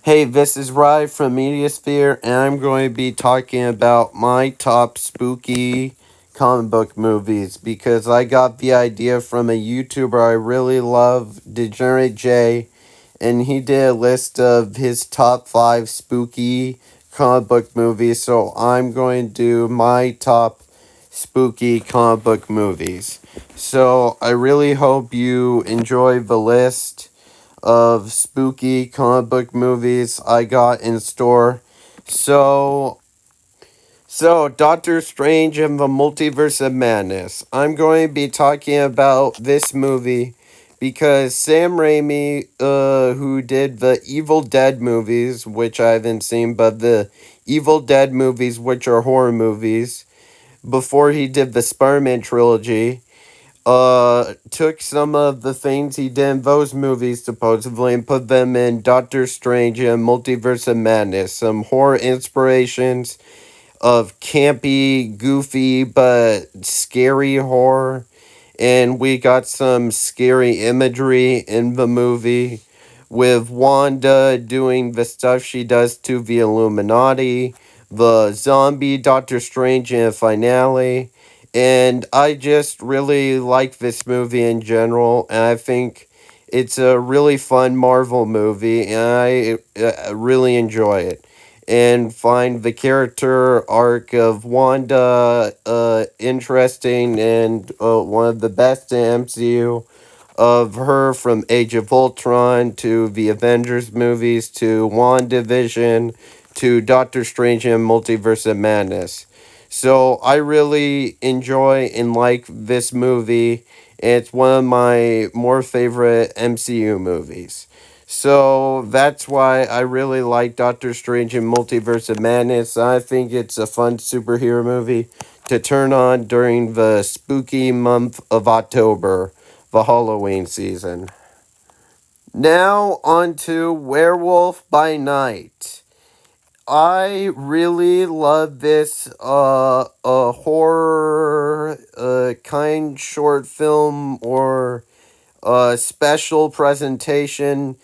Hey, this is Rye from Mediasphere, and I'm going to be talking about my top spooky comic book movies because I got the idea from a YouTuber I really love, Degenerate Jay, and he did a list of his top 5 spooky comic book movies, so I'm going to do my top spooky comic book movies. So I really hope you enjoy the list of spooky comic book movies I got in store. So, Doctor Strange and the Multiverse of Madness. I'm going to be talking about this movie because Sam Raimi, who did the Evil Dead movies, which I haven't seen, but the Evil Dead movies, which are horror movies, before he did the Spider-Man trilogy, took some of the things he did in those movies supposedly and put them in Doctor Strange and Multiverse of Madness. Some horror inspirations of campy, goofy, but scary horror. And we got some scary imagery in the movie with Wanda doing the stuff she does to the Illuminati, the zombie Doctor Strange in the finale. And I just really like this movie in general, and I think it's a really fun Marvel movie, and I really enjoy it. And find the character arc of Wanda interesting and one of the best in MCU, of her from Age of Ultron to the Avengers movies to WandaVision to Doctor Strange and Multiverse of Madness. So I really enjoy and like this movie. It's one of my more favorite MCU movies. So that's why I really like Doctor Strange and Multiverse of Madness. I think it's a fun superhero movie to turn on during the spooky month of October, the Halloween season. Now on to Werewolf by Night. I really love this horror kind short film or special presentation.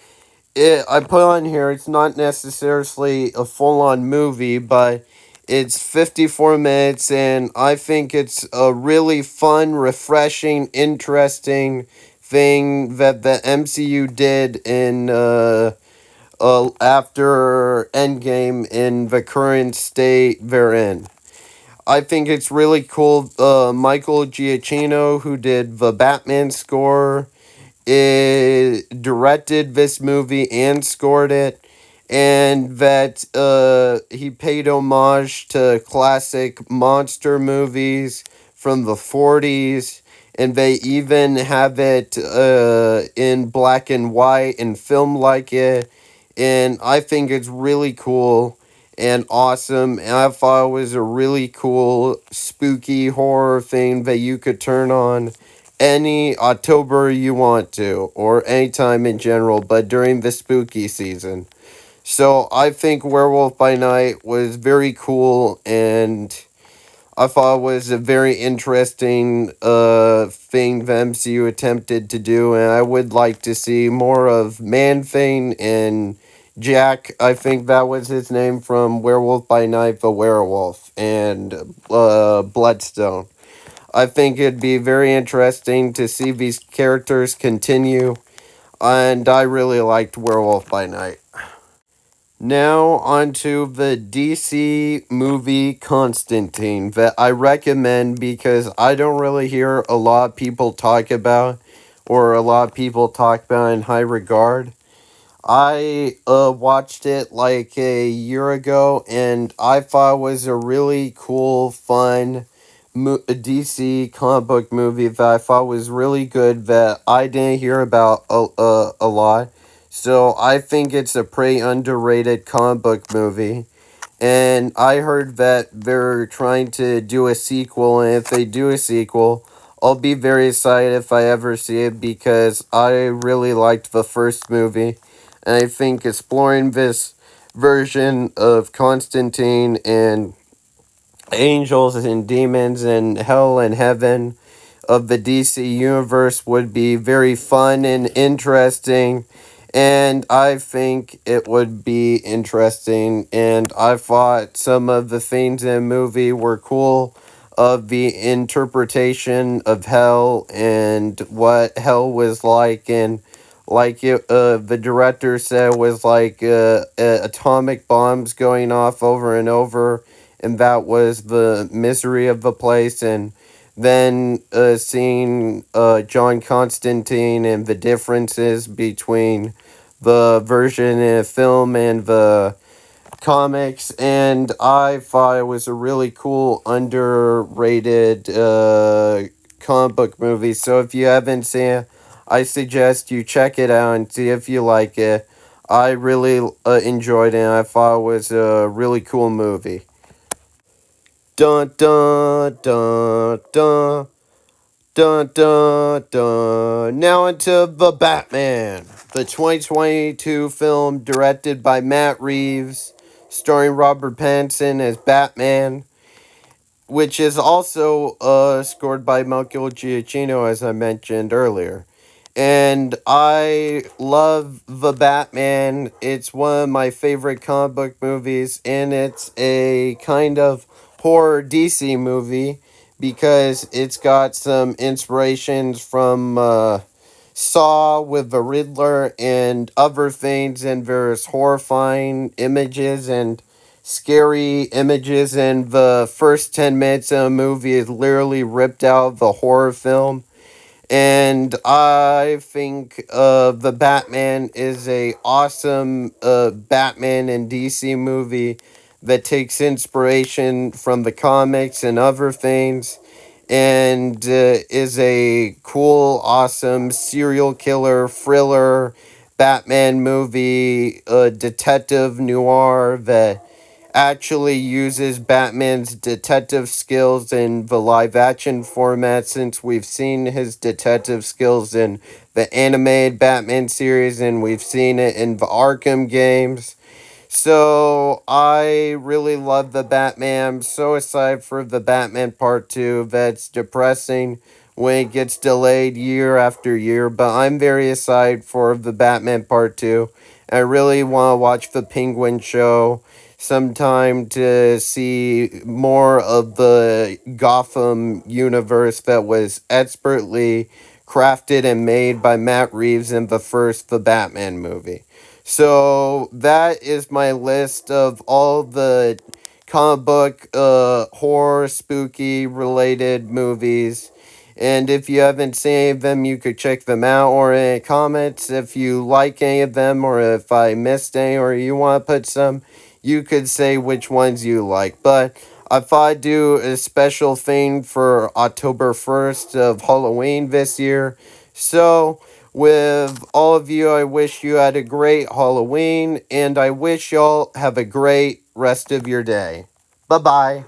I put on here, it's not necessarily a full on movie, but it's 54 minutes, and I think it's a really fun, refreshing, interesting thing that the MCU did in after Endgame in the current state they're in. I think it's really cool. Michael Giacchino, who did the Batman score, directed this movie and scored it, and that he paid homage to classic monster movies from the 40s, and they even have it in black and white and film like it, and I think it's really cool and awesome, and I thought it was a really cool spooky horror thing that you could turn on any October you want to, or anytime in general, but during the spooky season. So I think Werewolf by Night was very cool, and I thought it was a very interesting thing the MCU attempted to do, and I would like to see more of Man-Thing and Jack. I think that was his name from Werewolf by Night, the werewolf, and Bloodstone. I think it'd be very interesting to see these characters continue, and I really liked Werewolf by Night. Now, on to the DC movie Constantine that I recommend because I don't really hear a lot of people talk about, or a lot of people talk about in high regard. I watched it like a year ago, and I thought it was a really cool, fun DC comic book movie that I thought was really good that I didn't hear about a lot. So I think it's a pretty underrated comic book movie. And I heard that they're trying to do a sequel, and if they do a sequel, I'll be very excited if I ever see it because I really liked the first movie. And I think exploring this version of Constantine and angels and demons and hell and heaven of the DC universe would be very fun and interesting. and I think it would be interesting. And I thought some of the things in the movie were cool, of the interpretation of hell and what hell was like, and like the director said was like atomic bombs going off over and over, and that was the misery of the place. And then seeing John Constantine and the differences between the version in the film and the comics, and I thought it was a really cool, underrated comic book movie. So if you haven't seen it, I suggest you check it out and see if you like it. I really enjoyed it, and I thought it was a really cool movie. Dun dun dun dun. Dun dun dun. Now into The Batman, the 2022 film directed by Matt Reeves, starring Robert Pattinson as Batman, which is also scored by Michael Giacchino, as I mentioned earlier. And I love The Batman. It's one of my favorite comic book movies, and it's a kind of horror DC movie because it's got some inspirations from Saw with the Riddler and other things, and there's horrifying images and scary images, and the first 10 minutes of the movie is literally ripped out of the horror film. And I think the Batman is a awesome Batman and DC movie that takes inspiration from the comics and other things, and is a cool, awesome serial killer thriller Batman movie, detective noir that actually uses Batman's detective skills in the live action format, since we've seen his detective skills in the animated Batman series and we've seen it in the Arkham games. So I really love the Batman. I'm so excited for the Batman Part 2. That's depressing when it gets delayed year after year, but I'm very excited for the Batman Part 2. I really want to watch the Penguin show sometime to see more of the Gotham universe that was expertly crafted and made by Matt Reeves in the first The Batman movie. So that is my list of all the comic book, horror, spooky related movies. And if you haven't seen any of them, you could check them out, or in the comments if you like any of them, or if I missed any, or you want to put some, you could say which ones you like. But I thought I'd do a special thing for October 1st of Halloween this year. So, with all of you, I wish you had a great Halloween, and I wish y'all have a great rest of your day. Bye bye.